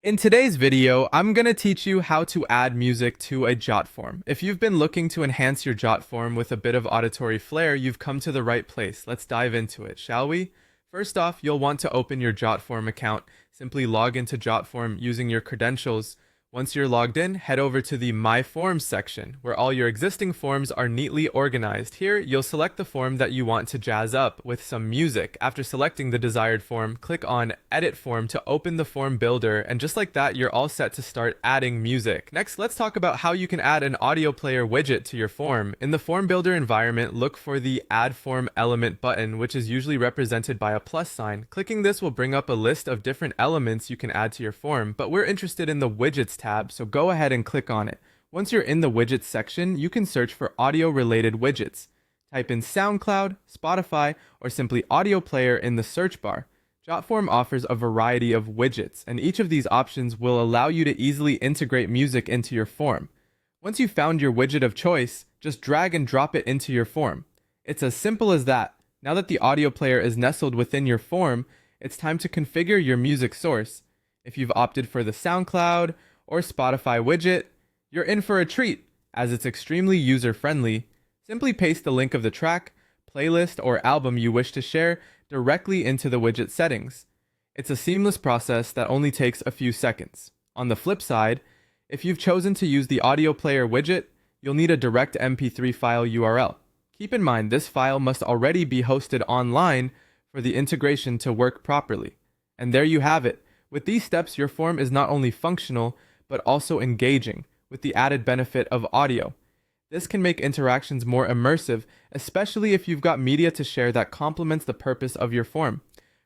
In today's video, I'm going to teach you how to add music to a Jotform. If you've been looking to enhance your Jotform with a bit of auditory flair, you've come to the right place. Let's dive into it, shall we? First off, you'll want to open your Jotform account. Simply log into Jotform using your credentials. Once you're logged in, head over to the My Forms section, where all your existing forms are neatly organized. Here, you'll select the form that you want to jazz up with some music. After selecting the desired form, click on Edit Form to open the form builder, and just like that, you're all set to start adding music. Next, let's talk about how you can add an audio player widget to your form. In the form builder environment, look for the Add Form Element button, which is usually represented by a plus sign. Clicking this will bring up a list of different elements you can add to your form, but we're interested in the widgets tab, so go ahead and click on it. Once you're in the widgets section, you can search for audio-related widgets. Type in SoundCloud, Spotify, or simply audio player in the search bar. Jotform offers a variety of widgets, and each of these options will allow you to easily integrate music into your form. Once you've found your widget of choice, just drag and drop it into your form. It's as simple as that. Now that the audio player is nestled within your form, it's time to configure your music source. If you've opted for the SoundCloud or Spotify widget, you're in for a treat, as it's extremely user-friendly. Simply paste the link of the track, playlist, or album you wish to share directly into the widget settings. It's a seamless process that only takes a few seconds. On the flip side, if you've chosen to use the audio player widget, you'll need a direct MP3 file URL. Keep in mind, this file must already be hosted online for the integration to work properly. And there you have it. With these steps, your form is not only functional, but also engaging, with the added benefit of audio. This can make interactions more immersive, especially if you've got media to share that complements the purpose of your form.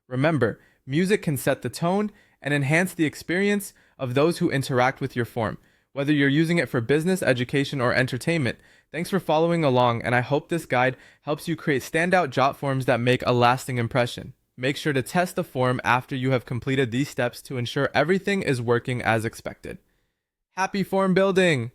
Remember, music can set the tone and enhance the experience of those who interact with your form, whether you're using it for business, education, or entertainment. Thanks for following along, and I hope this guide helps you create standout Jotforms that make a lasting impression. Make sure to test the form after you have completed these steps to ensure everything is working as expected. Happy form building!